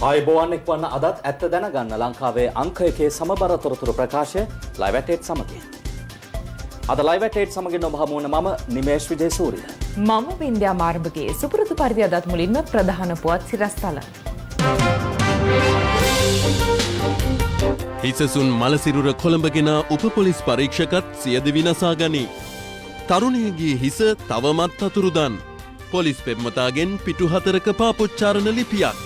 ආයුබෝවන් එක්වන්න අදත් ඇත්ත දැනගන්න ලංකාවේ අංක එකේ සමබර තොරතුරු ප්‍රකාශය ලයිව් ඇට් සමගින්. අද ලයිව් ඇට් සමගින් ඔබ හමුවන මම නිමේෂ් විජේසූරිය. මම වින්ද්‍යා මාර්බගේ සුපුරුදු පරිදි අදත් මුලින්ම ප්‍රධාන පුවත් සිරස්තල. හිසසුන් මලසිරුර කොළඹගෙන උපපොලිස් පරීක්ෂකත් සියද විනසා ගනී. තරුණයගේ හිස තවමත් අතුරුදන්. පොලිස් පෙම්වතාගෙන් පිටු 4ක පාපොච්චාරණ ලිපියක්.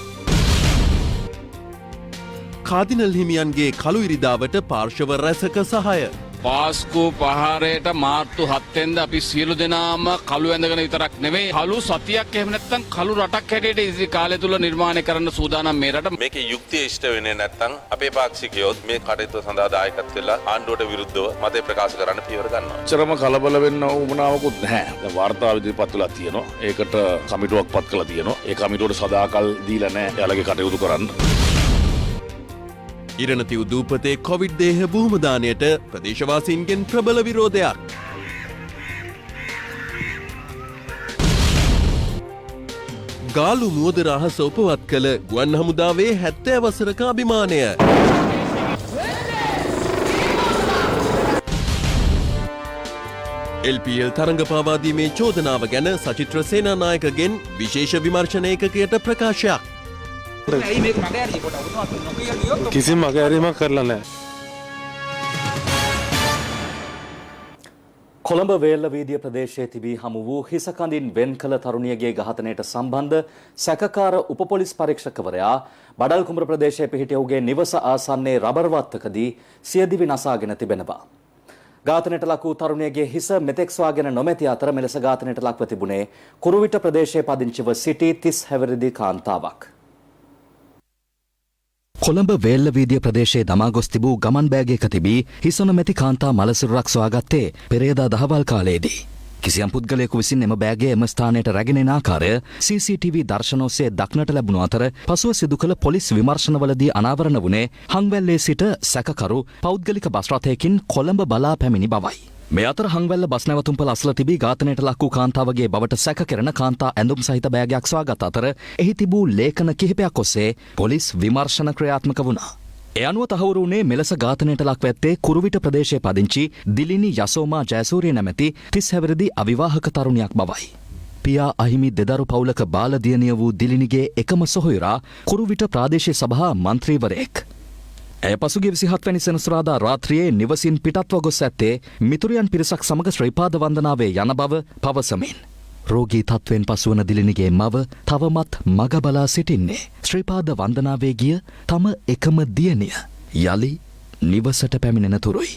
කාදිනල් හිමියන්ගේ කළු ඉරිදාවට පාර්ශව රැසක සහාය. පාස්කු පහරයට මාර්තු 7 වෙනිදා අපි සියලු දෙනාම කළු ඇඳගෙන විතරක් නෙවෙයි කළු සතියක් එහෙම නැත්නම් කළු රටක් හැටියට ඉසි කාලය තුල නිර්මාණය කරන්න සූදානම් මේ රට. මේකේ යුක්තිය ඉෂ්ට වෙන්නේ නැත්නම් අපේ පාක්ෂිකයොත් මේ කටයුතු සඳහා දායකත්ව වෙලා ආණ්ඩුවට විරුද්ධව මතය ප්‍රකාශ කරන්න පියවර ගන්නවා. චරම කලබල වෙන්න උවමනාවකුත් නැහැ. දැන් වාර්තාව ඉදිරිපත් වෙලා තියෙනවා. ඒකට කමිටුවක් පත් කරලා තියෙනවා. ඒ කමිටුවට සදාකල් දීලා නැහැ. එයාලගේ කටයුතු කරන්න. ඉරණතිව් දූපතේ කොවිඩ් දේහ බොහොමදානයට ප්‍රදේශවාසීන්ගෙන් ප්‍රබල විරෝධයක්. ගාලු මුවද රහස උපවත් කළ ගුවන් හමුදාවේ 70 වසරක අභිමානය. LPL තරඟ පාවාදීමේ චෝදනාව ගැන සචිත්‍ර සේනානායකගෙන් විශේෂ විමර්ශන ඒකකයට ප්‍රකාශයක්. කිසිම අගෑරීමක් කරලා නැහැ. කොළඹ වේල්ල වීදිය ප්‍රදේශයේ තිබී හමු වූ හිසකඳින් වෙන් කළ තරුණියගේ ඝාතනයට සම්බන්ධ සැකකාර උපපොලිස් පරීක්ෂකවරයා බඩල් කුඹුර ප්‍රදේශයේ පිහිටි ඔහුගේ නිවස ආසන්නයේ රබර් වත්තකදී සියදිවි නසාගෙන තිබෙනවා. ඝාතනයට ලක් වූ තරුණියගේ හිස මෙතෙක් සොයාගෙන නොමැති අතර මෙලෙස ඝාතනයට ලක්ව තිබුණේ කුරුවිට ප්‍රදේශයේ පදිංචිව සිටි 30 හැවිරිදි කාන්තාවක්. කොළඹ වේල්ල වීදිය ප්‍රදේශයේ දමා ගොස් තිබූ ගමන් බෑගයක තිබී හිස නොමැති කාන්තා මලසිරුරක් සොයාගත්තේ පෙරේදා දහවල් කාලයේදී. කිසියම් පුද්ගලයෙකු විසින් එම බෑගය එම ස්ථානයට රැගෙන එන ආකාරය CCTV දර්ශන ඔස්සේ දක්නට ලැබුණු අතර පසුව සිදු කළ පොලිස් විමර්ශනවලදී අනාවරණ වුණේ හංවැල්ලේ සිට සැකකරු පෞද්ගලික බස් රථයකින් කොළඹ බලා පැමිණි බවයි. මේ අතර හංවැල්ල බස් නැවතුම්පල අසල තිබී ඝාතනයට ලක් වූ කාන්තාවගේ බවට සැක කෙරෙන කාන්තා ඇඳුම් සහිත බෑගයක් සොයාගත් අතර එහි තිබූ ලේඛන කිහිපයක් ඔස්සේ පොලිස් විමර්ශන ක්‍රියාත්මක වුණා. ඒ අනුව තහවුරු වුණේ මෙලෙස ඝාතනයට ලක්ව ඇත්තේ කුරුවිට ප්‍රදේශයේ පදිංචි දිලිනි යසෝමා ජයසූරිය නැමැති 30 හැවිරිදි අවිවාහක තරුණියක් බවයි. පියා අහිමි දෙදරු පවුලක බාල දියණිය වූ දිලිනිගේ එකම සොහොයුරා කුරුවිට ප්‍රාදේශීය සභා මන්ත්‍රීවරයෙක්. ඇය පසුගිය 27 වැනි සෙනසුරාදා රාත්‍රියේ නිවසින් පිටත්ව ගොස් ඇත්තේ මිතුරියන් පිරිසක් සමග ශ්‍රීපාද වන්දනාවේ යන බව පවසමින්. රෝගී තත්ත්වයෙන් පසුවන දිලිනිගේ මව තවමත් මග බලා සිටින්නේ ශ්‍රීපාද වන්දනාවේ ගිය තම එකම දියණිය යලි නිවසට පැමිණෙන තුරුයි.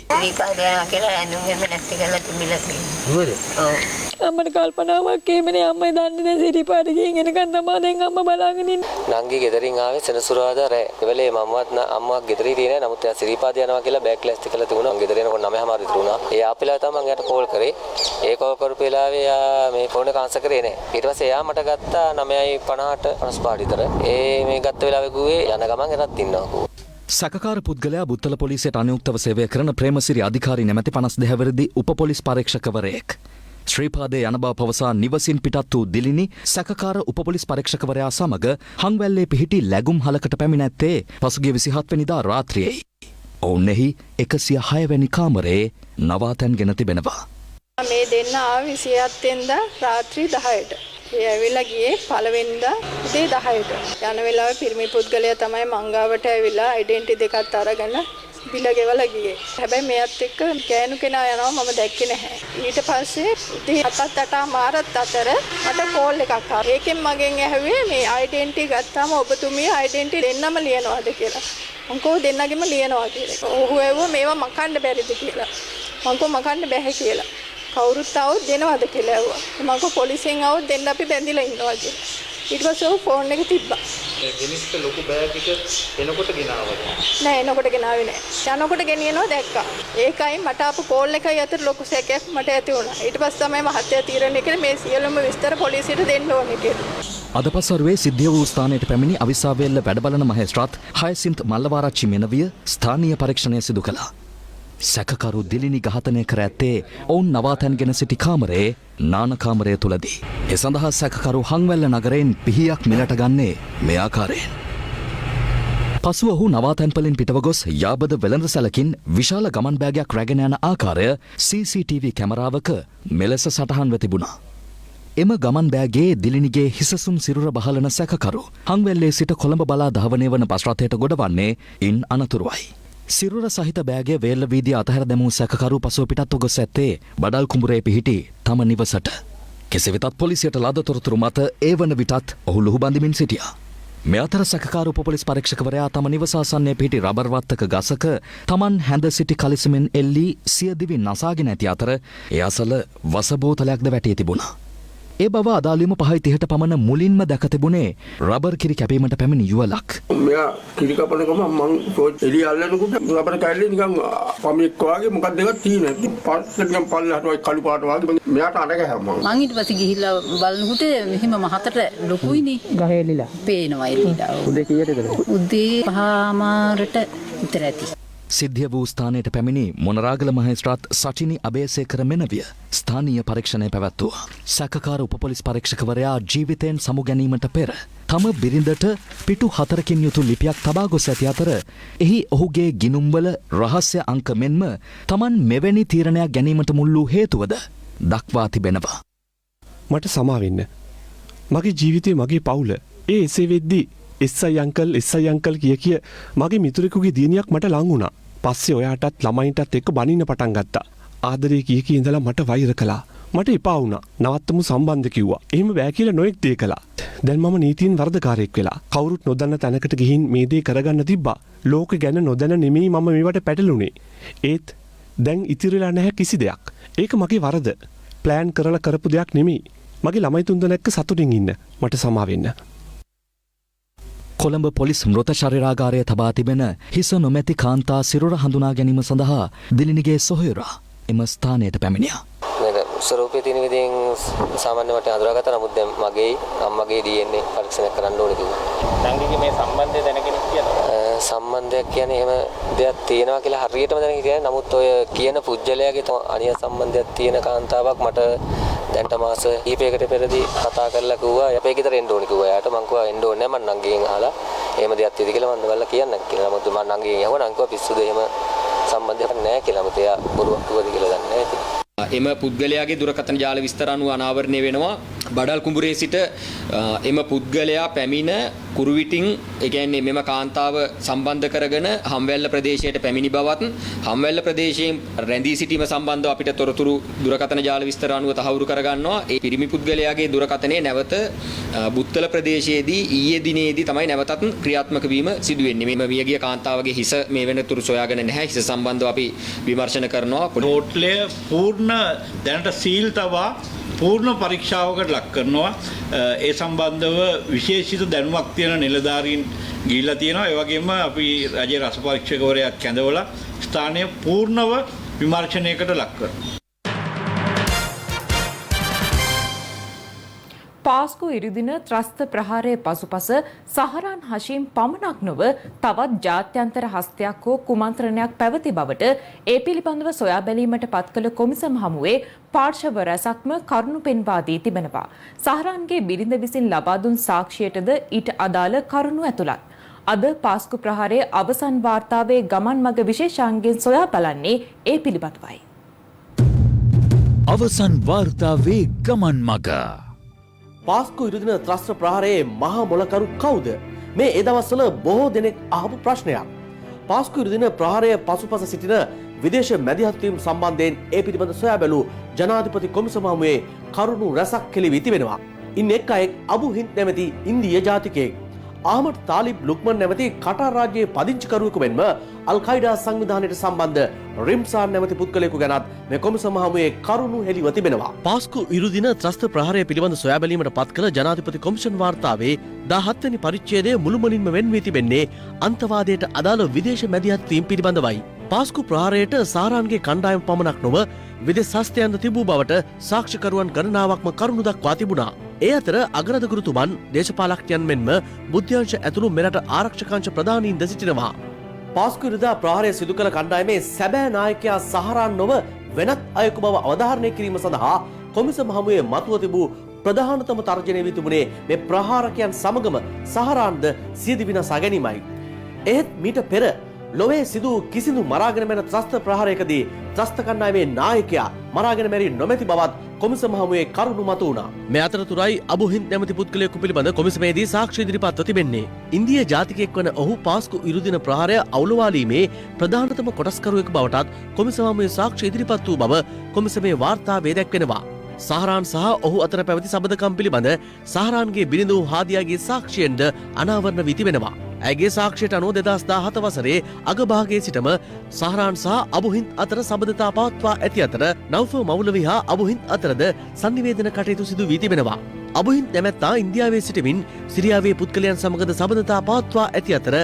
අම්මට කල්පනාවක් එහෙමනේ අම්මයි දන්නේ නැහැ සිරිපාට ගිහින් එනකන් තමයි දැන් අම්මා බලාගෙන ඉන්නේ. නංගි ගෙදරින් ආවේ සෙනසුරාදා රෑ. ඒ වෙලේ මම්මත් අම්මා ගෙදරින් ඉන්නේ නමුත් එයා සිරිපාද යනවා කියලා බෑග් ලෑස්ති කරලා තිබුණා. ගෙදර එනකොට 9:00 විතර වුණා. ඒ ආපෙලා තමයි මම එයාට කෝල් කරේ. ඒ කෝල් කරපු වෙලාවේ එයා මේ ෆෝන් එක ආන්සර් කරේ නැහැ. ඊට පස්සේ එයා මට ගත්තා 9:50ට 55 විතර. ඒ මේ ගත්ත වෙලාවේ කිව්වේ යන ගමන් එතනත් ඉන්නවා. සැකකාර පුද්ගලයා බුත්තල පොලිසියට අනුයුක්තව සේවය කරන ප්‍රේමසිරි අධිකාරී නැමැති 52 හැවිරිදි උපපොලිස් පරීක්ෂකවරයෙක්. ශ්‍රීපාදේ යන බව පවසා නිවසින් පිටත් වූ දිලිනි සැකකාර උපපොලිස් පරීක්ෂකවරයා සමග හංවැල්ලේ පිහිටි ලැගුම් හලකට පැමිණ ඇත්තේ පසුගිය 27 වෙනිදා රාත්‍රියේයි. ඔවුන් එහි 106 වැනි කාමරයේ නවාතැන්ගෙන තිබෙනවා. මේ දෙන්න ආවේ 27 වෙනිදා රාත්‍රී 10ට. ඒ ඇවිල්ලා ගියේ පළවෙනිදා උදේ 10ට. යන වෙලාවේ පිරිමි පුද්ගලයා තමයි මංගාවට ඇවිල්ලා ඩෙන්ටි දෙකත් අරගෙන බිල ගෙවලා ගියේ. හැබැයි මෙයත් එක්ක ගෑනු කෙනා යනවා මම දැක්කේ නැහැ. ඊට පස්සේ උදේ 7:08 මාරත් අතර මට කෝල් එකක් ආවා. ඒකෙන් මගෙන් ඇහුවේ මේ ඩෙන්ටි ගත්තාම ඔබතුමිය ඩෙන්ටි දෙන්නම ලියනවාද කියලා. මං කෝ දෙන්නගෙම ලියනවා කියලා. ඔහු ඇහුවා මේවා මකන්න බැරිද කියලා. මං කෝ මකන්න බැහැ කියලා. කවුරුත් આવොත් දෙනවද කියලා ඇහුවා. මම කෝ පොලිසියෙන් આવොත් දෙන්න අපි බැඳිලා ඉන්නවා කියලා. ඊට පස්සේ ඔහු ෆෝන් එක තිබ්බා. ඒ ගෙනිස්ක ලොකු බෑග් එක එනකොට ගෙනාවද? නෑ එනකොට ගෙනාවේ නෑ. යනකොට ගෙනියනවා දැක්කා. ඒකයි මට ආපු කෝල් එකයි අතර ලොකු සැකයක් මට ඇති වුණා. ඊට පස්සේ තමයි මහත්තයා තීරණය කළේ මේ සියලුම විස්තර පොලිසියට දෙන්න ඕනේ කියලා. අද පසුරුවේ සිද්ධිය වූ ස්ථානයට පැමිණි අවිස්සාවේල්ල වැඩබලන මහේස්ත්‍රාත් හයසින්ත් මල්ලවාරච්චි මෙනවිය ස්ථානීය පරීක්ෂණය සිදු කළා. සැකකරු දිලිනි ඝාතනය කර ඇත්තේ ඔවුන් නවාතැන්ගෙන සිටි කාමරයේ නානකාමරය තුළදී. ඒ සඳහා සැකකරු හංවැල්ල නගරයෙන් පිහියක් මිලට ගන්නේ මේ ආකාරයෙන්. පසුව ඔහු නවාතැන්පලින් පිටව ගොස් යාබද වෙළඳ සැලකින් විශාල ගමන් බෑගයක් රැගෙන යන ආකාරය CCTV කැමරාවක මෙලෙස සටහන්ව තිබුණා. එම ගමන් බෑගේ දිලිනිගේ හිසසුම් සිරුර බහලන සැකකරු හංවැල්ලේ සිට කොළඹ බලා ධාවනය වන බස් රථයට ගොඩවන්නේ ඉන් අනතුරුවයි. සිරුර සහිත බෑගේ වේල්ල වීදිය අතහැර දැමූ සැකකරු පසුව පිටත්ව ගොස් ඇත්තේ බඩල් කුඹුරේ පිහිටි තම නිවසට. කෙසේ වෙතත් පොලිසියට ලද තොරතුරු මත ඒ වන විටත් ඔහු ලුහු බඳිමින් සිටියා. මේ අතර සැකකාර උපපොලිස් පරීක්ෂකවරයා තම නිවස ආසන්නයේ පිහිටි රබර් වත්තක ගසක තමන් හැඳ සිටි කලිසමෙන් එල්ලී සිය දිවි නසාගෙන ඇති අතර ඒ අසල වස බෝතලයක්ද වැටී තිබුණා. ඒ බව අදාළවීම 5:30ට පමණ මුලින්ම දැක තිබුණේ රබර් කිරි කැපීමට පැමිණි යුවලක්. මෙයා කිරි කපනකම මං එළිය අල්ලනකොට රබර් කැල්ලේ නිකන් පමියෙක් වගේ මොකක්ද එකක් තියෙනවා. පස්සෙන් නිකන් පල්ලහට වගේ කළු පාට වගේ මෙයාට අඬ ගැහුවා මං. මං ඊට පස්සේ ගිහිල්ලා බලනකොට මෙහිම මහතට ලොකුයිනේ. ගහේ එලිලා. පේනවා එලිලා. උදේ කීයටද? උදේ 5:00ට විතර ඇති. සිද්ධිය වූ ස්ථානයට පැමිණි මොනරාගල මහේස්ත්‍රාත් සචිනි අබේසේකර මෙනවිය ස්ථානීය පරීක්ෂණය පැවැත්වුවා. සැකකාර උපපොලිස් පරීක්ෂකවරයා ජීවිතයෙන් සමු ගැනීමට පෙර තම බිරිඳට පිටු 4කින් යුතු ලිපියක් තබා ගොස් ඇති අතර එහි ඔහුගේ ගිණුම්වල රහස්‍ය අංක මෙන්ම තමන් මෙවැනි තීරණයක් ගැනීමට මුල් වූ හේතුවද දක්වා තිබෙනවා. මට සමාවෙන්න. මගේ ජීවිතේ මගේ පවුල ඒ එසේ වෙද්දී එස්සයි අංකල් කිය මගේ මිතුරෙකුගේ දියණියක් මට ලං වුණා. පස්සේ ඔයාටත් ළමයින්ටත් එක්ක බනින්න පටන් ගත්තා. ආදරේ කිය ඉඳලා මට වෛර කළා. මට එපා වුණා. නවත්තමු සම්බන්ධ කිව්වා. එහෙම බෑ කියලා නොඑක් දේ කළා. දැන් මම නීතියෙන් වරදකාරයෙක් වෙලා. කවුරුත් නොදන්න තැනකට ගිහින් මේ දේ කරගන්න තිබ්බා. ලෝක ගැන නොදැන නෙමෙයි මම මේවට පැටළුනේ. ඒත් දැන් ඉතිරිලා නැහැ කිසි දෙයක්. ඒක මගේ වරද. ප්ලෑන් කරලා කරපු දෙයක් නෙමෙයි. මගේ ළමයි තුන්දෙනා එක්ක සතුටින් ඉන්න. මට සමාවෙන්න. කොළඹ පොලිස් මෘත ශරීරාගාරයේ තබා තිබෙන හිස නොමැති කාන්තා සිරුර හඳුනා ගැනීම සඳහා දිලිනිගේ සොහොයුරා එම ස්ථානයට පැමිණියා. ස්වරූපයේ තියෙන විදිහෙන් සාමාන්‍ය මට අඳුරාගත්තා. නමුත් දැන් මගේ අම්මගේ DNA පරීක්ෂණ කරන්න ඕනේ කිව්වා. නංගිගේ මේ සම්බන්ධය දැනගෙන කියනවා. සම්බන්ධයක් කියන්නේ එහෙම දෙයක් තියෙනවා කියලා හරියටම දැනගෙන කියන්නේ. නමුත් ඔය කියන පුජ්‍යලයාගේ අනිය සම්බන්ධයක් තියෙන කාන්තාවක් මට දැන්ට මාස කීපයකට පෙරදී කතා කරලා කිව්වා අපේ ගෙදර එන්න ඕනේ කිව්වා. යාට මං කිව්වා එන්න ඕනේ නැහැ. මං නංගිගෙන් අහලා එහෙම දෙයක් තියෙද කියලා මං බලලා කියන්නම් කියලා. නමුත් මං නංගිගෙන් අහුවා නංගි කිව්වා පිස්සුද එහෙම සම්බන්ධයක් නැහැ කියලා. නමුත් එයා බොරුවක් කිව්වද කියලා දන්නේ නැහැ. එම පුද්ගලයාගේ දුරකථන ජාල විස්තර අනුව අනාවරණය වෙනවා. බඩල් කුඹුරේ සිට එම පුද්ගලයා පැමිණ කුරුවිටින් ඒ කියන්නේ මෙම කාන්තාව සම්බන්ධ කරගෙන හම්වැල්ල ප්‍රදේශයට පැමිණි බවත් හම්වැල්ල ප්‍රදේශයෙන් රැඳී සිටීම සම්බන්ධව අපිට තොරතුරු දුරකථන ජාල විස්තර අනුව තහවුරු කරගන්නවා. ඒ පිරිමි පුද්ගලයාගේ දුරකථනයේ නැවත බුත්තල ප්‍රදේශයේදී ඊයේ දිනේදී තමයි නැවතත් ක්‍රියාත්මක වීම සිදු වෙන්නේ. මේ මියගිය කාන්තාවගේ හිස මේ වෙනතුරු සොයාගෙන නැහැ. හිස සම්බන්ධව අපි විමර්ශන කරනවා. හෝටලය පූර්ණ දැනට සීල් තවා පූර්ණ පරීක්ෂාවකට ලක් කරනවා. ඒ සම්බන්ධව විශේෂිත දැනුමක් තියෙන නිලධාරීන් ගිහිල්ලා තියෙනවා. ඒ වගේම අපි රජයේ රස පරීක්ෂකවරයා කැඳවලා ස්ථානය පූර්ණව විමර්ශනයකට ලක් කරනවා. පාස්කු ඉරිදින ත්‍රස්ත ප්‍රහාරයේ පසුපස සහරාන් හෂීම් පමණක් නොව තවත් ජාත්‍යන්තර හස්තයක් හෝ කුමන්ත්‍රණයක් පැවති බවට ඒ පිළිබඳව සොයා බැලීමට පත් කළ කොමිසම හමුවේ පාර්ශව රැසක්ම කරුණු පෙන්වා දී තිබෙනවා. සහරාන්ගේ බිරිඳ විසින් ලබා දුන් සාක්ෂියටද ඊට අදාළ කරුණු ඇතුළත්. අද පාස්කු ප්‍රහාරයේ අවසන් වාර්තාවේ ගමන් මඟ විශේෂාංගයෙන් සොයා බලන්නේ ඒ පිළිබඳවයි. අවසන් වාර්තාවේ ගමන් මඟ පාස්කු ඉරුදින ත්‍රස්ත ප්‍රහාරයේ මහා මොලකරු කවුද? මේ ඒ දවස්වල බොහෝ දෙනෙක් අහපු ප්‍රශ්නයක්. පාස්කු ඉරුදින ප්‍රහාරය පසුපස සිටින විදේශ මැදිහත් වීම සම්බන්ධයෙන් ඒ පිළිබඳ සොයා බැලූ ජනාධිපති කොමිසම හමුවේ කරුණු රැසක් කෙලිවී තිබෙනවා. ඉන් එක් අයෙක් අබු හින්ද් නැමැති ඉන්දීය ජාතිකයෙක්. අහමඩ් තාලිබ් ලුක්මන් නැමැති කටාර් රාජ්‍යයේ පදිංචිකරුවෙකු මෙන්ම අල් කයිඩා සංවිධානයට සම්බන්ධ රිම්සාන් නැමැති පුද්ගලයෙකු ගැනත් මේ කොමිසම හමුවේ කරුණු හෙළිව තිබෙනවා. පාස්කු ඉරුදින ත්‍රස්ත ප්‍රහාරය පිළිබඳ සොයා බැලීමට පත් කළ ජනාධිපති කොමිෂන් වාර්තාවේ 17 වෙනි පරිච්ඡේදය මුළුමනින්ම වෙන් වී තිබෙන්නේ අන්තවාදයට අදාළ විදේශ මැදිහත් වීම පිළිබඳවයි. පාස්කු ප්‍රහාරයට සාරාන්ගේ කණ්ඩායම පමණක් නොව විදේශ ශාස්ත්‍රයන්ද තිබූ බවට සාක්ෂිකරුවන් ගණනාවක්ම කරුණු දක්වා තිබුණා. ඒ අතර අගරාධිකරුතුමන් දේශපාලකයන් මෙන්ම බුද්ධ්‍යංශ ඇතුළු මෙරට ආරක්ෂකාංශ ප්‍රධානීන්ද සිටිනවා. පාස්කු ඉරිදා ප්‍රහාරය සිදු කළ කණ්ඩායමේ සැබෑ නායකයා සහරාන් නොව වෙනත් අයෙකු බව අවධාරණය කිරීම සඳහා කොමිසම හමුවේ මතුව තිබූ ප්‍රධානතම තර්ජනය වී තිබුණේ මේ ප්‍රහාරකයන් සමගම සහරාන්ද සියදි විනාසා ගැනීමයි. එහෙත් මීට පෙර ලොවේ සිදු කිසිදු මරාගෙන මැන ත්‍රස්ත ප්‍රහාරයකදී ත්‍රස්ත කණ්ඩායමේ නායකයා මරාගෙන මැරී නොමැති බවත් කොමිසම හමුවේ කරුණු මතු වුණා. මේ අතරතුරයි අබු හින්ද් නැමැති පුද්ගලයෙකු පිළිබඳ කොමිසමේදී සාක්ෂි ඉදිරිපත්ව තිබෙන්නේ. ඉන්දිය ජාතිකයෙක් වන ඔහු පාස්කු ඉරුදින ප්‍රහාරය අවුලවාලීමේ ප්‍රධානතම කොටස්කරුවෙකු බවටත් කොමිසම හමුවේ සාක්ෂි ඉදිරිපත් වූ බව කොමිසමේ වාර්තාවේ දැක්වෙනවා. සහරාන් සහ ඔහු අතර පැවති සබඳකම් පිළිබඳ සහරාන්ගේ බිරිඳ වූ හාදියාගේ සාක්ෂියෙන්ද අනාවරණ වී තිබෙනවා. ඇගේ සාක්ෂියට අනුව 2017 වසරේ අගභාගයේ සිටම සහරාන් සහ අබු හින්ද් අතර සබඳතා පවත්වා ඇති අතර නෞෆර් මෞලවි හා අබු හින්ද් අතරද sannivedana කටයුතු සිදු වී තිබෙනවා. අබු හින්ද් නැමැත්තා ඉන්දියාවේ සිටමින් සිරියාවේ පුද්ගලයන් සමගද සබඳතා පවත්වා ඇති අතර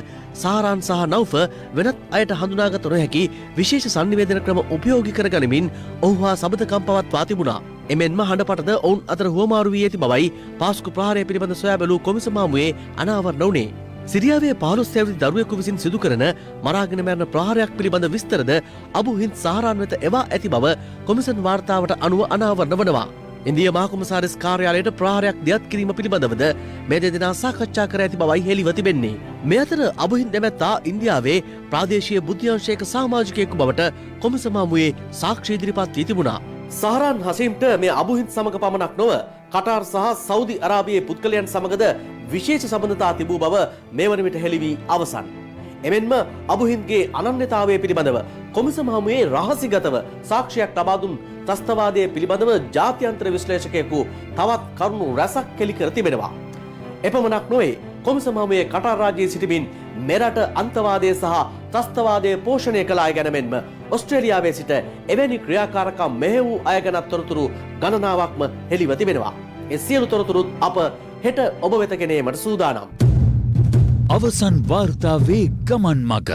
සහරාන් සහ නෞෆර් වෙනත් අයට හඳුනාගත නොහැකි විශේෂ sannivedana ක්‍රම උපයෝගී කරගනිමින් ඔහු හා සබඳකම් පවත්වා තිබුණා. එමෙන්ම හඬපටද ඔවුන් අතර හුවමාරු වී ඇති බවයි පාස්කු ප්‍රහාරය පිළිබඳ සොයා බැලූ කොමිසම හමුවේ අනාවරණ වුණේ. සිරියාවේ 15 අවුරුදු දරුවෙකු විසින් සිදු කරන මරාගෙන මැරෙන ප්‍රහාරයක් පිළිබඳ විස්තරද අබු හින්ද් සහරාන් වෙත එවා ඇති බව කොමිසම් වාර්තාවට අනුව අනාවරණ වනවා. ඉන්දියා මහ කොමසාරිස් කාර්යාලයට ප්‍රහාරයක් දියත් කිරීම පිළිබඳවද මේ දෙදෙනා සාකච්ඡා කර ඇති බවයි හෙළිව තිබෙන්නේ. මේ අතර අබු හින්ද් නැමැත්තා ඉන්දියාවේ ප්‍රාදේශීය බුද්ධිංශයක සමාජිකයෙකු බවට කොමිසම හමුවේ සාක්ෂි ඉදිරිපත් වී තිබුණා. සහරාන් හසීම්ට මේ අබු හින්ද් සමග පමණක් නොව කටාර් සහ සෞදි අරාබියේ පුද්ගලයන් සමගද විශේෂ සම්බන්ධතා තිබූ බව මේ වන විට හෙළි වී අවසන්. එමෙන්ම අබු හින්ද්ගේ අනන්‍යතාවය පිළිබඳව කොමිසම හමුවේ රහසිගතව සාක්ෂියක් ලබා දුන් ත්‍රස්තවාදයේ පිළිබඳව ජාත්‍යන්තර විශ්ලේෂකයෙකු තවත් කරුණු රැසක් කෙලි කර තිබෙනවා. එපමණක් නොවේ කොමිසම හමුවේ කටාර් රාජ්‍යයේ සිටිමින් මෙරට අන්තවාදය සහ ත්‍රස්තවාදය පෝෂණය කළ අය ගැන මෙන්ම ඔස්ට්‍රේලියාවේ සිට එවැනි ක්‍රියාකාරකම් මෙහෙ වූ අය ගැනත් තොරතුරු ගණනාවක්ම හෙළිව තිබෙනවා. ඒ සියලු තොරතුරුත් අප හෙට ඔබ වෙත ගෙනීමට සූදානම්. අවසන් වාර්තාවේ ගමන් මග.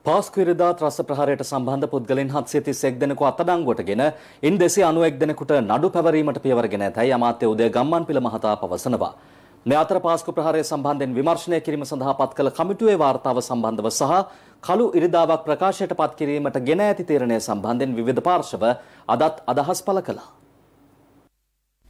පාස්කු ඉරිදා ත්‍රස්ත ප්‍රහාරයට සම්බන්ධ පුද්ගලයන් 731 දෙනෙකු අත්අඩංගුවටගෙන ඉන් 290 දෙනෙකුට නඩු පැවරීමට පියවරගෙන ඇතැයි අමාත්‍ය උදය ගම්මන්පිල මහතා පවසනවා. මේ අතර පාස්කු ප්‍රහාරය සම්බන්ධයෙන් විමර්ශනය කිරීම සඳහා පත් කළ කමිටුවේ වාර්තාව සම්බන්ධව සහ කළු ඉරිදාවක් ප්‍රකාශයට පත් කිරීමට ගෙන ඇති තීරණය සම්බන්ධයෙන් විවිධ පාර්ශව අදත් අදහස් පළ කළා.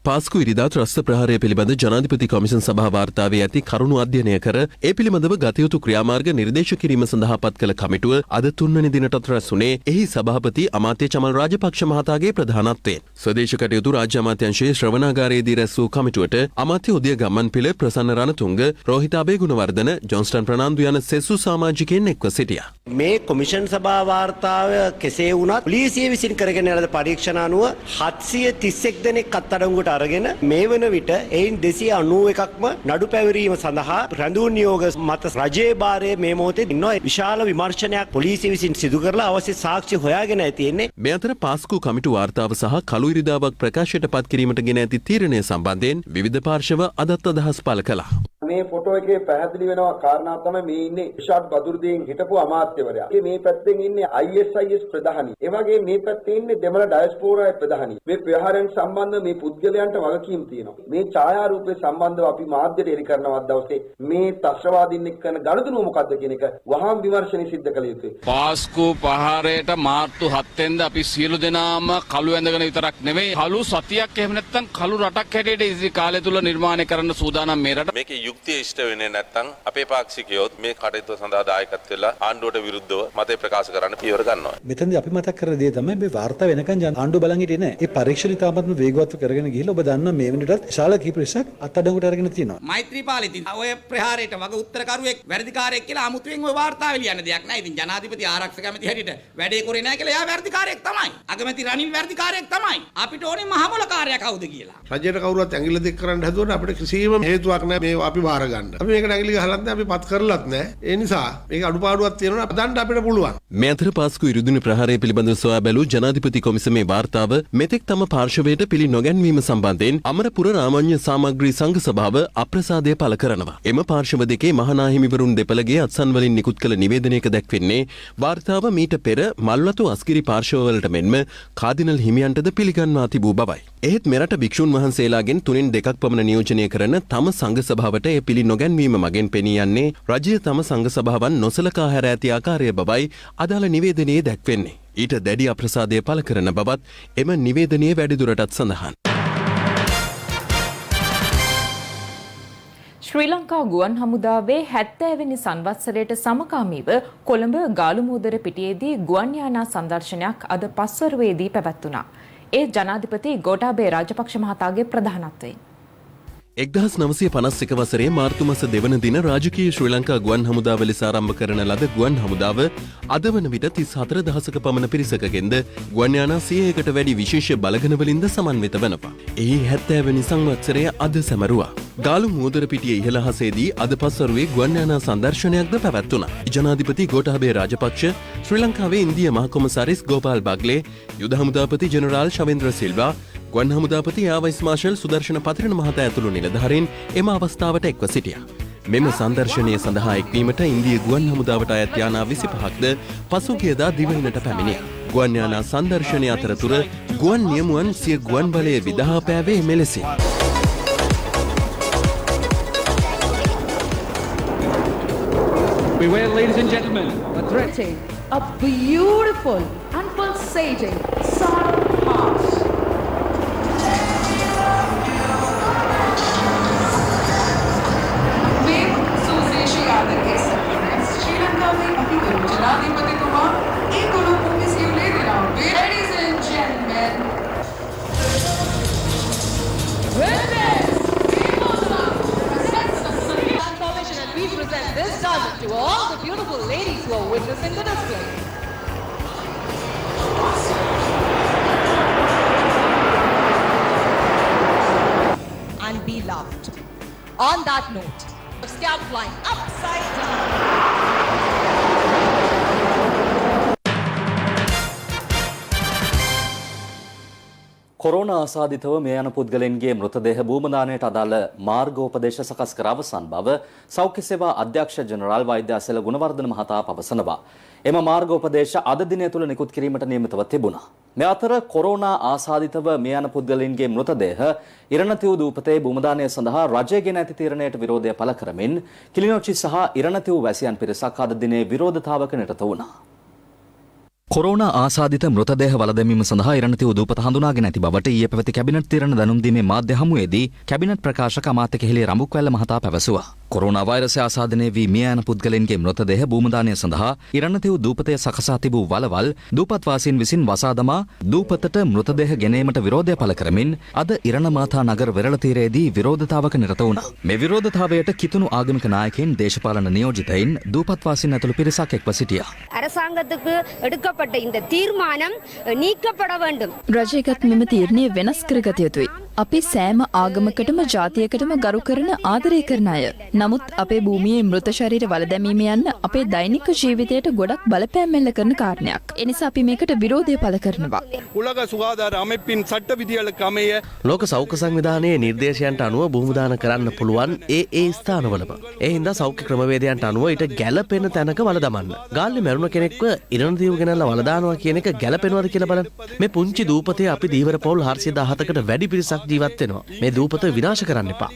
පාස්කු ඉරිදා ත්‍රස්ත ප්‍රහාරය පිළිබඳ ජනාධිපති කොමිෂන් සභා වාර්තාවේ ඇති කරුණු අධ්‍යයනය කර ඒ පිළිබඳව ගතයුතු ක්‍රියාමාර්ග නිර්දේශ කිරීම සඳහා පත් කළ කමිටුව අද 3 වෙනි දිනටත් රැස් වුණේ එහි සභාපති අමාත්‍ය චමල් රාජපක්ෂ මහතාගේ ප්‍රධානත්වයෙන්. ස්වදේශ කටයුතු රාජ්‍ය අමාත්‍යාංශයේ ශ්‍රවණාගාරයේදී රැස් වූ කමිටුවට අමාත්‍ය උදය ගම්මන්පිල, ප්‍රසන්න රණතුංග, රෝහිත අබේගුණවර්ධන, ජොන්ස්ටන් ප්‍රනාන්දු යන සෙසු සමාජිකයන් එක්ව සිටියා. මේ කොමිෂන් සභා වාර්තාව කෙසේ වුණත් පොලිසිය විසින් කරගෙන යන පරීක්ෂණ අනුව 731 දෙනෙක් අත්අඩංගුවට අරගෙන මේ වන විට එයින් 291ක්ම නඩු පැවරීම සඳහා රැඳවුම් නියෝග මත රජයේ භාරයේ මේ මොහොතේ ඉන්නවා. විශාල විමර්ශනයක් පොලිසිය විසින් සිදු කරලා අවශ්‍ය සාක්ෂි හොයාගෙන තියෙන්නේ. මේ අතර පාස්කු කමිටු වාර්තාව සහ කළු ඉරිදාවක් ප්‍රකාශයට පත් කිරීමට ගෙන ඇති තීරණය සම්බන්ධයෙන් විවිධ පාර්ශව අදත් අදහස් පළ කළා. මේ ෆොටෝ එකේ පැහැදිලි වෙනවා කාරණා තමයි මේ ඉන්නේ ඉෂාඩ් බදුරුදීන් හිටපු අමාත්‍යවරයා. මේ පැත්තෙන් ඉන්නේ ISIS ප්‍රධානී. ඒ වගේ මේ පැත්තේ ඉන්නේ දෙමළ ඩයස්පෝරාවේ ප්‍රධානී. මේ ප්‍රහාරයන් සම්බන්ධ මේ පුද්ගලයන්ට වගකීම් තියෙනවා. මේ ඡායාරූපේ සම්බන්ධව අපි මාධ්‍යට එලි කරනවත් දවසේ මේ ත්‍රස්තවාදීන් එක්ක කරන ගනුදෙනුව මොකක්ද කියන එක වහාම විමර්ශනය සිද්ධ කළ යුතුයි. පාස්කු ප්‍රහාරයට මාර්තු 7 වෙනිදා අපි සියලු දෙනාම කළු ඇඳගෙන විතරක් නෙවෙයි කළු සතියක් එහෙම නැත්නම් කළු රටක් හැටියට ඉදිරි කාලය තුල නිර්මාණය කරන්න සූදානම් මේ රට. මේකේ යුක්තිය ඉෂ්ට වෙන්නේ නැත්නම් අපේ පාක්ෂිකයොත් මේ කටයුතු සඳහා දායකත්ව වෙලා ආණ්ඩුවට විරුද්ධව මතය ප්‍රකාශ කරන්න පියවර ගන්නවා. මෙතනදී අපි මතක් කරන දේ තමයි මේ වාර්තා වෙනකන් ආණ්ඩුව බලන් හිටියේ නැහැ. ඒ පරීක්ෂණ තාමත්ම වේගවත්ව කරගෙන ගිහිල්ලා ඔබ දන්නවා මේ වෙනකොටත් ශාලා කීප පිරිසක් අත්අඩංගුවට අරගෙන තියෙනවා. මෛත්‍රීපාල ඉතින් ඔය ප්‍රහාරයට වග උත්තරකරුවෙක් වැරදිකාරයෙක් කියලා අමුතුවෙන් ඔය වාර්තාවේ ලියන්න දෙයක් නැහැ. ඉතින් ජනාධිපති ආරක්ෂක ඇමති හැටියට වැඩේ කරේ නැහැ කියලා එයා වැරදිකාරයෙක් තමයි. අගමැති රනිල් වැරදිකාරයෙක් තමයි. අපිට ඕනේ මහමොලකාරයා කවුද කියලා. රජයට කවුරුත් ඇඟිල්ල දික් කරන්න හදුවොත් අපිට කිසිම හේතුවක් නැහැ මේ අපි බාර ගන්න. අපි මේකට ඇඟිලි ගහලත් නැහැ, අපි පත් කරලත් නැහැ. ඒ නිසා මේක අඩුපාඩුවක් තියෙනවා අපදන්න අපිට පුළුවන්. මේ අතර පාස්කු ඉරුදින ප්‍රහාරය පිළිබඳව සොයා බැලූ ජනාධිපති කොමිසමේ වාර්තාව මෙතෙක් තම පාර්ශවයට පිළි නොගැන්වීම සම්බන්ධයෙන් අමරපුර රාමඤ්ඤ සාමග්‍රී සංඝ සභාව අප්‍රසාදය පළ කරනවා. එම පාර්ශව දෙකේ මහානාහිමිවරුන් දෙපළගේ අත්සන් වලින් නිකුත් කළ නිවේදනයක දැක්වෙන්නේ වාර්තාව මීට පෙර මල්වතු අස්ගිරි පාර්ශවවලට මෙන්ම කාදිනල් හිමියන්ටද පිළිගන්වා තිබූ බවයි. එහෙත් මෙරට භික්ෂුන් වහන්සේලාගෙන් 3/2ක් පමණ නියෝජනය කරන තම සංඝ සභාවට එය පිළි නොගැන්වීම මගින් පෙනී යන්නේ රජය තම සංඝ සභාවන් නොසලකා හැර ඇති ආකාරය බවයි අදාළ නිවේදනයේ දැක්වෙන්නේ. ඊට දැඩි අප්‍රසාදය පළ කරන බවත් එම නිවේදනයේ වැඩිදුරටත් සඳහන්. ශ්‍රී ලංකා ගුවන් හමුදාවේ 70 වෙනි සංවත්සරයට සමකාමීව කොළඹ ගාලුමූදර පිටියේදී ගුවන් යානා සංදර්ශනයක් අද පස්වරුවේදී පැවැත්වුණා. ඒ ජනාධිපති ගෝඨාභය රාජපක්ෂ මහතාගේ ප්‍රධානත්වයෙන් 1951 වසරේ මාර්තු මාස 2 වන දින රාජකීය ශ්‍රී ලංකා ගුවන් හමුදාව ලෙස ආරම්භ කරන ලද ගුවන් හමුදාව අද වන විට 34000ක පමණ පිරිසකගෙන්ද ගුවන් යානා 100කට වැඩි විශේෂ බලගණවලින්ද සමන්විත වෙනවා. එහි 70 වෙනි සංවත්සරය අද සැමරුවා. ගාලු මූදර පිටියේ ඉහළ හසේදී අද පස්වරුවේ ගුවන් යානා සංදර්ශනයක්ද පැවැත්වුණා. ජනාධිපති ගෝඨාභය රාජපක්ෂ, ශ්‍රී ලංකාවේ ඉන්දියා මහ කොමසාරිස් ගෝපාල් බග්ලේ, යුද හමුදාපති ජෙනරාල් ශවේන්ද්‍ර සිල්වා, ගුවන් හමුදාපති ආවයිස් මාර්ෂල් සුදර්ශන පතිරණ මහතා ඇතුළු නිලධාරීන් එම අවස්ථාවට එක්ව සිටියා. මෙම සංදර්ශනය සඳහා එක්වීමට ඉන්දිය ගුවන් හමුදාවට අයත් යානා 25ක්ද පසුගියදා දිවයිනට පැමිණියා. ගුවන් යානා සංදර්ශනය අතරතුර ගුවන් නියමුවන් සිය ගුවන් බලය විදහා පෑවේ මෙලෙසින්. Beware, ladies and gentlemen, a beautiful and pulsating sound march. Shri Lanka में अभी जनाधिपति कुमार एक लोगों की सीट ले रहा हूँ. Ladies and gentlemen, and we present this garment to all the beautiful ladies who are witnessing the display. And be loved. On that note, scalp line upside down. Corona ආසාදිතව මේ යන පුද්ගලයන්ගේ මෘතදේහ භූමදානයට අදාළ මාර්ගෝපදේශ සකස් කර අවසන් බව සෞඛ්‍ය සේවා අධ්‍යක්ෂ ජෙනරාල් වෛද්‍ය අසල ගුණවර්ධන මහතා පවසනවා. එම මාර්ගෝපදේශ අද දිනය තුළ නිකුත් කිරීමට නියමිතව තිබුණා. මේ අතර කොරෝනා ආසාදිතව මේ යන පුද්ගලයන්ගේ මෘතදේහ ඉරණතිව් දූපතේ භූමදානය සඳහා රජය ගෙන ඇති තීරණයට විරෝධය පළ කරමින් කිලිනොච්චි සහ ඉරණතිව් වැසියන් පිරිසක් අද දිනේ විරෝධතාවක නිරත වුණා. කොරෝනා ආසාදිත මෘතදේහ වළදැමීම සඳහා ඉරණතිව් දූපත හඳුනාගෙන ඇති බවට ඊයේ පැවති කැබිනට් තීරණ දැනුම් දීමේ මාධ්‍ය හමුවේදී කැබිනට් ප්‍රකාශක අමාත්‍ය කෙහෙලේ රඹුක්වැල්ල මහතා පැවසුවා. කොරෝනා වෛරසය ආසාදනය වී මිය යන පුද්ගලයන්ගේ මෘතදේහ භූමදානය සඳහා ඉරණතිව් දූපතේ සකසා තිබූ වලවල් දූපත් වාසීන් විසින් වසා දමා දූපතට මෘතදේහ ගෙනීමට විරෝධය පළ කරමින් අද ඉරණමාතා නගර වෙරළ තීරයේදී විරෝධතාවක නිරත වුණා. මේ විරෝධතාවයට කිතුණු ආගමික නායකයින්, දේශපාලන නියෝජිතයින්, දූපත් වාසීන් ඇතුළු පිරිසක් එක්ව සිටියා. அரசாங்கத்துக்கு எடுக்கப்பட்ட இந்த தீர்மானம் நீக்கப்பட வேண்டும். රජයගත් මෙම තීරණය වෙනස් කරගත යුතුයි. අපි සෑම ආගමකටම ජාතියකටම ගරු කරන ආදරය කරන අය. නමුත් අපේ භූමියේ මෘත ශරීර වළදැමීම යන්න අපේ දෛනික ජීවිතයට ගොඩක් බලපෑම් එල්ල කරන කාරණයක්. එනිසා අපි මේකට විරෝධය පළ කරනවා. උලග සුගාදාර அமைப்பின் சட்ட விதிகளுக்கு அமைய ලෝක සෞඛ්‍ය සංවිධානයේ නිර්දේශයන්ට අනුව භූමදාන කරන්න පුළුවන් ඒ ස්ථානවලම. ඒ හින්දා සෞඛ්‍ය ක්‍රමවේදයන්ට අනුව ඊට ගැළපෙන තැනක වළදමන්න. ගාල්ලේ මැරුණ කෙනෙක්ව ඉරණදීව ගෙනල්ලා වළදානවා කියන එක ගැළපෙනවද කියලා බලන්න. මේ පුංචි දූපතේ අපි දීවර පවුල් 417කට වැඩි පිරිසක් ජීවත් වෙනවා. මේ දූපත විනාශ කරන්න එපා.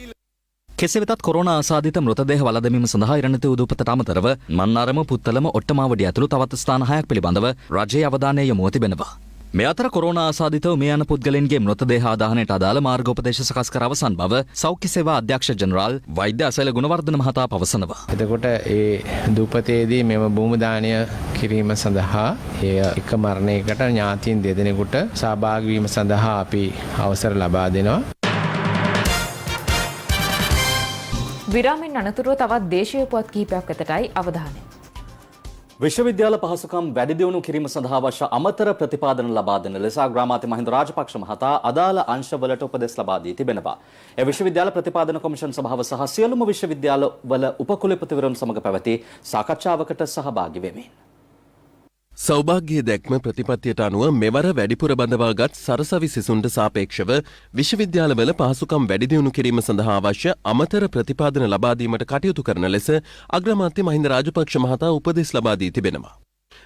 කෙසේ වෙතත් කොරෝනා ආසාදිත මෘතදේහ වළදැමීම සඳහා ඉරණතිව් දූපතට අමතරව මන්නාරම, පුත්තලම, ඔට්ටමාවඩිය ඇතුළු තවත් ස්ථාන 6ක් පිළිබඳව රජයේ අවධානය යොමු තිබෙනවා. මේ අතර කොරෝනා ආසාදිතව මේ යන පුද්ගලයන්ගේ මෘතදේහ ආදාහනයට අදාළ මාර්ගෝපදේශ සකස් කර අවසන් බව සෞඛ්‍ය සේවා අධ්‍යක්ෂ ජෙනරාල් වෛද්‍ය අසල ගුණවර්ධන මහතා පවසනවා. එතකොට ඒ දූපතේදී මෙම භූමදානය කිරීම සඳහා එක මරණයකට ඥාතීන් දෙදෙනෙකුට සහභාගී වීම සඳහා අපි අවසර ලබා දෙනවා. විරාමෙන් අනතුරුව තවත් දේශීය පුවත් කිහිපයක් වෙතටයි අවධානය. විශ්වවිද්‍යාල පහසුකම් වැඩි දියුණු කිරීම සඳහා අවශ්‍ය අමතර ප්‍රතිපාදන ලබා දෙන ලෙස අග්‍රාමාත්‍ය මහින්ද රාජපක්ෂ මහතා අදාළ අංශවලට උපදෙස් ලබා දී තිබෙනවා. ඒ විශ්වවිද්‍යාල ප්‍රතිපාදන කොමිෂන් සභාව සහ සියලුම විශ්වවිද්‍යාලවල උපකුලපතිවරුන් සමග පැවති සාකච්ඡාවකට සහභාගී වෙමින් සෞභාග්‍ය දැක්ම ප්‍රතිපත්තියට අනුව මෙවර වැඩිපුර බඳවාගත් සරසවි සිසුන්ට සාපේක්ෂව විශ්වවිද්‍යාලවල පහසුකම් වැඩි දියුණු කිරීම සඳහා අවශ්‍ය අමතර ප්‍රතිපාදන ලබා දීමට කටයුතු කරන ලෙස අග්‍රාමාත්‍ය මහින්ද රාජපක්ෂ මහතා උපදෙස් ලබා දී තිබෙනවා.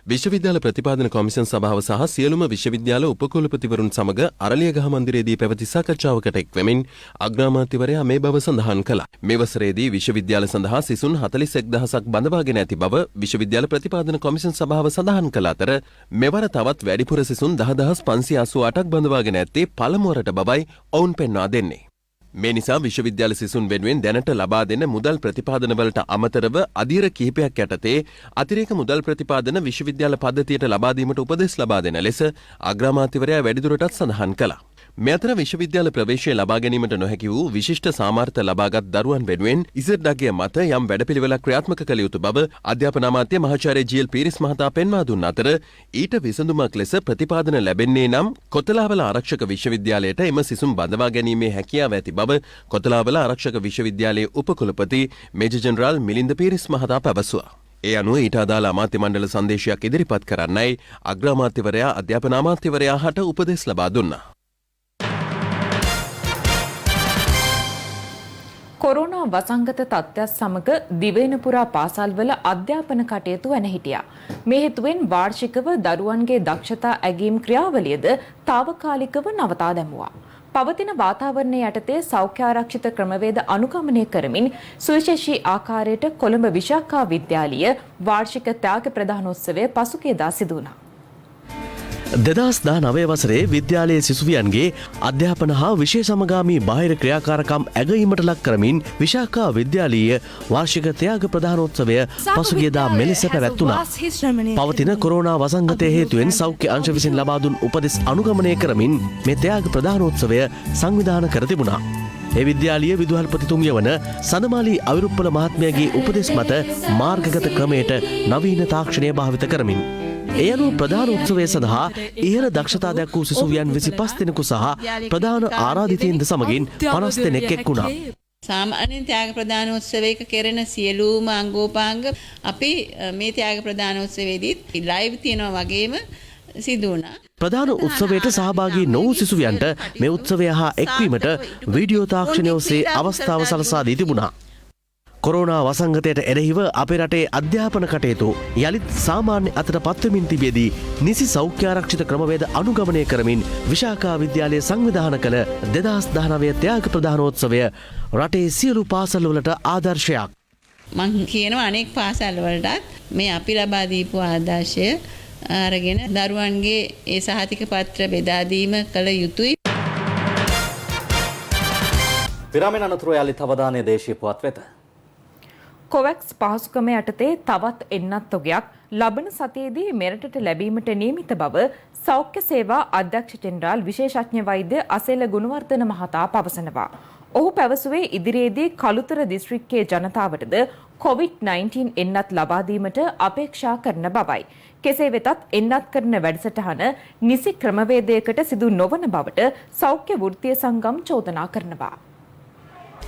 විශ්වවිද්‍යාල ප්‍රතිපාදන කොමිෂන් සභාව සහ සියලුම විශ්වවිද්‍යාල උපකුලපතිවරුන් සමග අරලියගහ මන්දිරයේදී පැවති සාකච්ඡාවකට එක්වෙමින් අග්‍රාමාත්‍යවරයා මේ බව සඳහන් කළා. මේ වසරේදී විශ්වවිද්‍යාල සඳහා සිසුන් 41000ක් බඳවාගෙන ඇති බව විශ්වවිද්‍යාල ප්‍රතිපාදන කොමිෂන් සභාව සඳහන් කළ අතර මෙවර තවත් වැඩිපුර සිසුන් 10588ක් බඳවාගෙන ඇත්තේ පළමුවරට බවයි ඔවුන් පෙන්වා දෙන්නේ. මේ නිසා විශ්වවිද්‍යාල සිසුන් වෙනුවෙන් දැනට ලබා දෙන මුදල් ප්‍රතිපාදනවලට අමතරව අධීර කිහිපයක් යටතේ අතිරේක මුදල් ප්‍රතිපාදන විශ්වවිද්‍යාල පද්ධතියට ලබා දීමට උපදෙස් ලබා දෙන ලෙස අග්‍රාමාත්‍යවරයා වැඩිදුරටත් සඳහන් කළා. මේ අතර විශ්වවිද්‍යාල ප්‍රවේශය ලබා ගැනීමට නොහැකි වූ විශිෂ්ට සාමර්ථ්‍ය ලබාගත් දරුවන් වෙනුවෙන් ඉසඩ්ඩගේ මත යම් වැඩපිළිවෙලක් ක්‍රියාත්මක කළ යුතු බව අධ්‍යාපන අමාත්‍ය මහාචාර්ය ජී.එල්. පීරිස් මහතා පෙන්වා දුන් අතර ඊට විසඳුමක් ලෙස ප්‍රතිපාදන ලැබෙන්නේ නම් කොතලාවල ආරක්ෂක විශ්වවිද්‍යාලයට එම සිසුන් බඳවා ගැනීමේ හැකියාව ඇති බව කොතලාවල ආරක්ෂක විශ්වවිද්‍යාලයේ උපකුලපති මේජර් ජෙනරාල් මිලින්ද පීරිස් මහතා පැවසුවා. ඒ අනුව ඊට අදාළ අමාත්‍ය මණ්ඩල සංදේශයක් ඉදිරිපත් කරන්නයි අග්‍රාමාත්‍යවරයා අධ්‍යාපන අමාත්‍යවරයා හට උපදෙස් ලබා දුන්නා. කොරෝනා වසංගත තත්ත්වයත් සමග දිවයින පුරා පාසල්වල අධ්‍යාපන කටයුතු වෙන හිටියා. මේ හේතුවෙන් වාර්ෂිකව දරුවන්ගේ දක්ෂතා ඇගීම් ක්‍රියාවලියද తాවකාලිකව නවතා දැමුවා. පවතින වාතාවරණය යටතේ සෞඛ්‍ය ආරක්ෂිත ක්‍රමවේද අනුගමනය කරමින් සුවිශේෂී ආකාරයට කොළඹ විශාඛා විද්‍යාලීය වාර්ෂික ත්‍යාග ප්‍රදානෝත්සවය පසුගියදා සිදු වුණා. 2019 වසරේ විද්‍යාලයේ සිසුවියන්ගේ අධ්‍යාපන හා විශේෂමගාමී බාහිර ක්‍රියාකාරකම් ඇගීමට ලක් කරමින් විශාඛා විද්‍යාලීය වාර්ෂික ත්‍යාග ප්‍රදානෝත්සවය පසුගියදා මෙලෙස පැවැත්වුණා. පවතින කොරෝනා වසංගතය හේතුවෙන් සෞඛ්‍ය අංශ විසින් ලබා දුන් උපදෙස් අනුගමනය කරමින් මේ ත්‍යාග ප්‍රදානෝත්සවය සංවිධානය කර තිබුණා. ඒ විද්‍යාලීය විදුහල්පතිතුමිය වන සඳමාලි අවිරුප්පල මහත්මයාගේ උපදෙස් මත මාර්ගගත ක්‍රමයට නවීන තාක්ෂණය භාවිත කරමින් ඒ අනුව ප්‍රධාන උත්සවය සඳහා ඉහළ දක්ෂතා දැක් වූ සිසුවියන් 25 දෙනෙකු සහ ප්‍රධාන ආරාධිතයින්ද සමගින් 50 දෙනෙක් එක් වුණා. සාමාන්‍යයෙන් ත්‍යාග ප්‍රදානෝත්සවයක කෙරෙන සියලුම අංගෝපාංග අපි මේ ත්‍යාග ප්‍රදානෝත්සවයේදී ලයිව් තියනවා වගේම සිදු වුණා. ප්‍රධාන උත්සවයට සහභාගී නොවූ සිසුවියන්ට මේ උත්සවය හා එක්වීමට වීඩියෝ තාක්ෂණය ඔස්සේ අවස්ථාව සලසා දී තිබුණා. කොරෝනා වසංගතයට එරෙහිව අපේ රටේ අධ්‍යාපන කටයුතු යළිත් සාමාන්‍ය අතට පත්වමින් තිබියදී නිසි සෞඛ්‍ය ආරක්ෂිත ක්‍රමවේද අනුගමනය කරමින් විශාඛා විද්‍යාලය සංවිධානය කළ 2019 ත්‍යාග ප්‍රදානෝත්සවය රටේ සියලු පාසල්වලට ආදර්ශයක්. මං කියනවා අනෙක් පාසල්වලටත් මේ අපි ලබා දීපු ආදර්ශය අරගෙන දරුවන්ගේ ඒ සහතික පත්‍ර බෙදා දීම කළ යුතුයි. විරාමෙන් අනතුරු යාලිත් අවධානය දේශීය පුවත් වෙත. කොවැක්ස් පහසුකම යටතේ තවත් එන්නත් තොගයක් ලබන සතියේදී මෙරටට ලැබීමට නියමිත බව සෞඛ්‍ය සේවා අධ්‍යක්ෂ ජෙනරාල් විශේෂඥ වෛද්‍ය අසේල ගුණවර්ධන මහතා පවසනවා. ඔහු පැවසුවේ ඉදිරියේදී කළුතර දිස්ත්‍රික්කයේ ජනතාවටද COVID-19 එන්නත් ලබා දීමට අපේක්ෂා කරන බවයි. කෙසේ වෙතත් එන්නත් කරන වැඩසටහන නිසි ක්‍රමවේදයකට සිදු නොවන බවට සෞඛ්‍ය වෘත්තීය සංගම් චෝදනා කරනවා.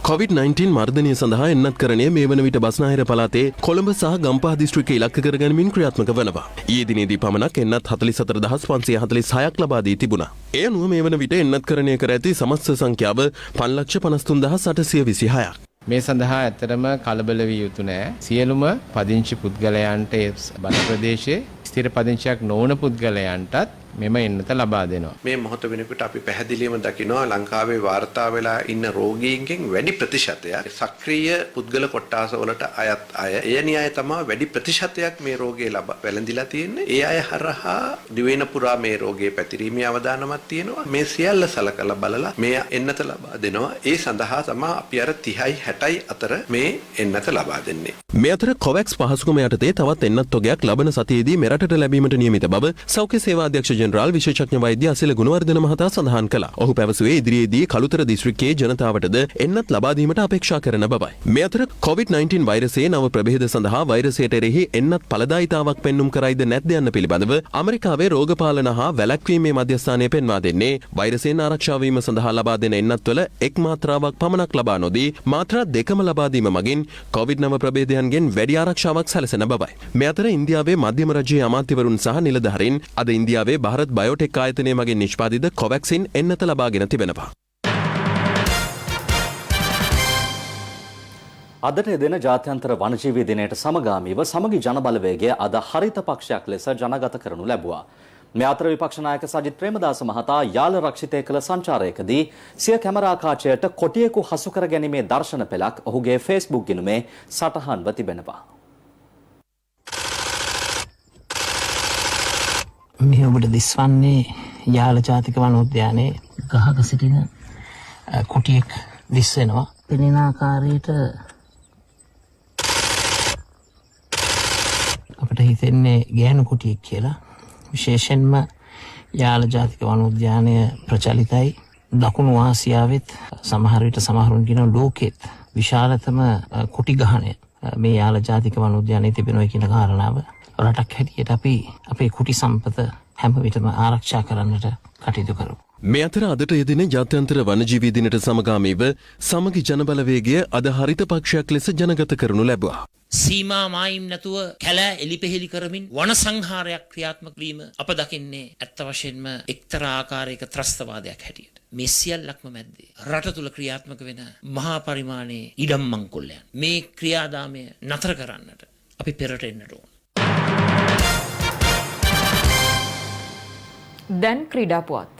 COVID-19 මර්ධනය සඳහා එන්නත් කරණය මේ වන විට බස්නාහිර පළාතේ කොළඹ සහ ගම්පහ දිස්ත්‍රික්කය ඉලක්ක කරගනිමින් ක්‍රියාත්මක වනවා. ඊයේ දිනේදී පමණක් එන්නත් 44546ක් ලබා දී තිබුණා. ඒ අනුව මේ වන විට එන්නත් කරණය කර ඇති සමස්ත සංඛ්‍යාව 5,53,826ක්. මේ සඳහා ඇත්තටම කලබල විය යුතු නෑ. සියලුම පදිංචි පුද්ගලයන්ට ඒ බල ප්‍රදේශයේ ස්ථිර පදිංචියක් නොවන පුද්ගලයන්ටත් මෙම එන්නත ලබා දෙනවා. මේ මොහොත වෙනකොට අපි පැහැදිලිවම දකිනවා ලංකාවේ වාර්තා වෙලා ඉන්න රෝගීන්ගෙන් වැඩි ප්‍රතිශතයක් සක්‍රීය පුද්ගල කොට්ටාස වලට අයත් අය. ඒ න්‍යාය තමයි වැඩි ප්‍රතිශතයක් මේ රෝගේ වැළඳිලා තියෙන්නේ. ඒ අය හරහා දිවයින පුරා මේ රෝගේ පැතිරීමේ අවදානමක් තියෙනවා. මේ සියල්ල සලකලා බලලා මේ එන්නත ලබා දෙනවා. ඒ සඳහා තමයි අපි අර 30යි 60යි අතර මේ එන්නත ලබා දෙන්නේ. මේ අතර කොවැක්ස් පහසුකම යටතේ තවත් එන්නත් තොගයක් ලබන සතියේදී මෙරටට ලැබීමට නියමිත බව සෞඛ්‍ය සේවා අධ්‍යක්ෂ ජෙනරාල් විශේෂඥ වෛද්‍ය අසේල ගුණවර්ධන මහතා සඳහන් කළා. ඔහු පැවසුවේ ඉදිරියේදී කළුතර දිස්ත්‍රික්කයේ ජනතාවටද එන්නත් ලබා දීමට අපේක්ෂා කරන බවයි. මේ අතර COVID-19 වෛරසයේ නව ප්‍රභේද සඳහා වෛරසයට එරෙහි එන්නත් ඵලදායීතාවක් පෙන්눔 කරයිද නැද්ද යන්න පිළිබඳව ඇමරිකාවේ රෝගපාලන හා වැළැක්වීමේ මධ්‍යස්ථානය පෙන්වා දෙන්නේ වෛරසයෙන් ආරක්ෂා වීම සඳහා ලබා දෙන එන්නත්වල එක් මාත්‍රාවක් පමණක් ලබා නොදී මාත්‍රා දෙකම ලබා දීම මගින් COVID-9 ප්‍රභේදයන්ගෙන් වැඩි ආරක්ෂාවක් සැලසෙන බවයි. මේ අතර ඉන්දියාවේ මධ්‍යම රජයේ අමාත්‍යවරුන් සහ නිලධාරීන් අද ඉන්දියාවේ ಭಾರತ್ බයෝටෙක් ආයතනය මගින් නිෂ්පාදිත කොවැක්සින් එන්නත ලබාගෙන තිබෙනවා. අදට එදෙන ජාත්‍යන්තර වනජීවී දිනයට සමගාමීව සමගි ජනබලවේගය අද හරිත පක්ෂයක් ලෙස ජනගත කරනු ලැබුවා. මේ අතර විපක්ෂ නායක සජිත් ප්‍රේමදාස මහතා යාල රක්ෂිතය කළ සංචාරයකදී සිය කැමරා කාචයට කොටියෙකු හසු කර ගැනීමේ දර්ශන පෙළක් ඔහුගේ Facebook ගිණුමේ සටහන්ව තිබෙනවා. මේ ඔබට දිස්වන්නේ යාල ජාතික වනෝද්‍යානයේ ගහක සිටින කොටියෙක් දිස් වෙනවා. පෙනෙන ආකාරයට අපිට හිතෙන්නේ ගෑනු කොටියෙක් කියලා. විශේෂයෙන්ම යාල ජාතික වනෝද්‍යානය ප්‍රචලිතයි. දකුණු ආසියාවෙත් සමහර විට සමහරුන් කියන ලෝකෙත් විශාලතම කොටි ගහණය මේ යාල ජාතික වනෝද්‍යානයේ තිබෙනවා කියන කාරණාව රටක් හැටියට අපි අපේ කුටි සම්පත හැම විටම ආරක්ෂා කරන්නට කටයුතු කරමු. මේ අතර අදට යෙදෙන ජාත්‍යන්තර වනජීවී දිනට සමගාමීව සමගි ජනබලවේගය අද හරිත පක්ෂයක් ලෙස ජනගත කරනු ලැබුවා. සීමා මායිම් නැතුව කැලෑ එලිපෙහෙලි කරමින් වන සංහාරයක් ක්‍රියාත්මක වීම අප දකින්නේ ඇත්ත වශයෙන්ම එක්තරා ආකාරයක ත්‍රස්තවාදයක් හැටියට. මේ සියල්ලක්ම මැද්දේ රට තුල ක්‍රියාත්මක වෙන මහා පරිමාණයේ ඉඩම් මංකොල්ලයන් මේ ක්‍රියාදාමය නතර කරන්නට අපි පෙරට එන්නට ඕන. දැන් ක්‍රීඩා පුවත්.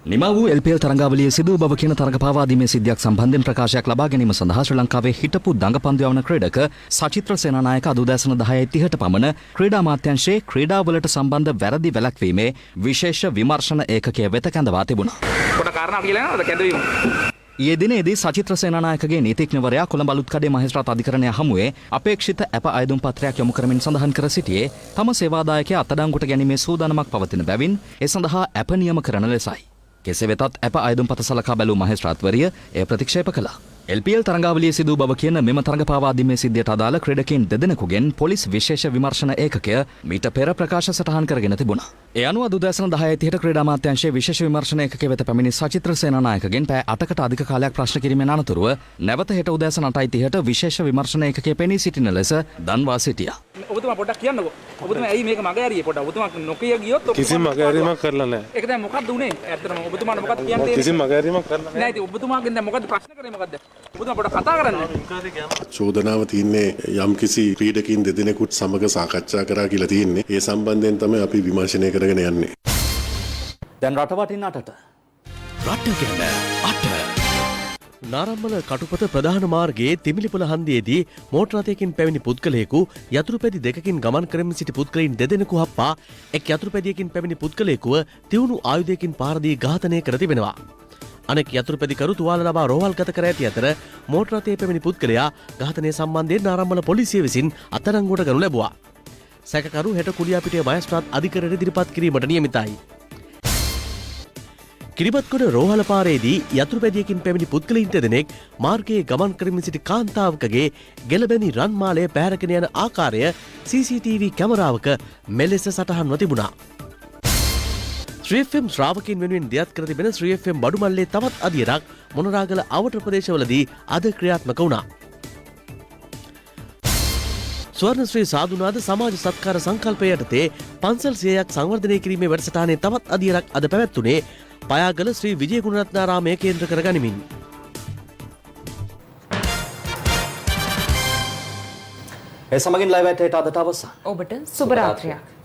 නිම වූ LPL තරඟාවලියේ සිදු බව කියන තරඟ පාවාදීමේ සිද්ධියක් සම්බන්ධයෙන් ප්‍රකාශයක් ලබා ගැනීම සඳහා ශ්‍රී ලංකාවේ හිටපු දඟපන්දු යවන ක්‍රීඩක සචිත්‍ර සේනානායක අද උදෑසන 10:30ට පමණ ක්‍රීඩා අමාත්‍යාංශයේ ක්‍රීඩාවලට සම්බන්ධ වැරදි වැළැක්වීමේ විශේෂ විමර්ශන ඒකකය වෙත කැඳවා තිබුණා. කොට කාරණා කියලා නේද කැඳවීම. ඊයේ දිනේදී සචිත්‍ර සේනානායකගේ නීතිඥවරයා කොළඹ අලුත්කඩේ මහේස්ත්‍රාත් අධිකරණය හමුවේ අපේක්ෂිත අප අයදුම් පත්‍රයක් යොමු කරමින් සඳහන් කර සිටියේ තම සේවාදායකයා අත්අඩංගුවට ගැනීමේ සූදානමක් පවතින බැවින් ඒ සඳහා අප නියම කරන ලෙසයි. කෙසේ වෙතත් අප අයදුම්පත සලකා බැලූ මහේස්ත්‍රාත්වරිය එය ප්‍රතික්ෂේප කළා. LPL තරඟාවලියේ සිදු බව කියන මෙම තරඟ පාවාදීමේ සිද්ධියට අදාළ ක්‍රීඩකයන් දෙදෙනෙකුගෙන් පොලිස් විශේෂ විමර්ශන ඒකකය මීට පෙර ප්‍රකාශ සටහන් කරගෙන තිබුණා. ඒ අනුව අද උදෑසන 10:30ට ක්‍රීඩා අමාත්‍යාංශයේ විශේෂ විමර්ශන ඒකකය වෙත පැමිණි සචිත්‍ර සේනානායකගෙන් පැය 8කට අධික කාලයක් ප්‍රශ්න කිරීමෙන් අනතුරුව නැවත හෙට උදෑසන 8:30ට විශේෂ විමර්ශන ඒකකය පෙනී සිටින ලෙස දන්වා සිටියා. ඔබතුමා පොඩ්ඩක් කියන්නකෝ. ඔබතුමා ඇයි මේක මග ඇරියේ පොඩ්ඩක්. ඔබතුමා නොකිය ගියොත් කිසිම මග ඇරීමක් කරලා නැහැ. ඒක දැන් මොකක්ද උනේ? ඇත්තටම ඔබතුමාට මොකක්ද කියන්නේ? කිසිම මග ඇරීමක් කරලා නැහැ. නෑ ඉතින් ඔබතුමාගෙන් දැන් මොකද්ද ප්‍රශ්න කරේ මොකද්ද? ඔබතුමා පොඩ්ඩක් කතා කරන්න. චෝදනාව තියන්නේ යම් කිසි ක්‍රීඩකින් දෙදෙනෙකුත් සමග සාකච්ඡා කරා කියලා තියෙන්නේ. ඒ සම්බන්ධයෙන් තමයි අපි විමර්ශනය කරගෙන යන්නේ. දැන් රටවටින් අටට. රට ගැන අට. නාරම්මල කටුපත ප්‍රධාන මාර්ගයේ තිමිලිපොළ හන්දියේදී මෝටර රථයකින් පැමිණි පුද්ගලයෙකු යතුරුපැදි දෙකකින් ගමන් කරමින් සිටි පුද්ගලයන් දෙදෙනෙකු හප්පා එක් යතුරුපැදියකින් පැමිණි පුද්ගලයෙකුව තියුණු ආයුධයකින් පාර දී ඝාතනය කර තිබෙනවා. අනෙක් යතුරුපැදිකරු තුවාල ලබා රෝහල්ගත කර ඇති අතර මෝටර රථයේ පැමිණි පුද්ගලයා ඝාතනය සම්බන්ධයෙන් නාරම්මල පොලිසිය විසින් අත්අඩංගුවට ගනු ලැබුවා. සැකකරු හෙට කුලියාපිටිය මහේස්ත්‍රාත් අධිකරණයට ඉදිරිපත් කිරීමට නියමිතයි. කිරිබත්ගොඩ රෝහල පාරේදී යතුරුපැදියකින් පැමිණි පුද්ගලයින් දෙදෙනෙක් මාර්ගයේ ගමන් කරමින් සිටි කාන්තාවකගේ ගෙලබැඳි රන් මාලය පැහැරගෙන යන ආකාරය CCTV කැමරාවක මෙලෙස සටහන්ව තිබුණා. ශ්‍රී FM ශ්‍රාවකයන් වෙනුවෙන් දියත් කර තිබෙන ශ්‍රී FM බඩුමල්ලේ තවත් අදියරක් මොනරාගල අවට ප්‍රදේශවලදී අද ක්‍රියාත්මක වුණා. ස්වර්ණශ්‍රී සාදුනාද සමාජ සත්කාර සංකල්පය යටතේ පන්සල් 100ක් සංවර්ධනය කිරීමේ වැඩසටහනේ තවත් අදියරක් අද පැවැත්වුණේ පයාගල ශ්‍රී විජය ගුණරත්නාරාමය කේන්ද්‍ර කර ගනිමින්. ඒ සමගින් ලයිව් ඇටේට අදට අවසන්. ඔබට සුබ රාත්‍රියක්.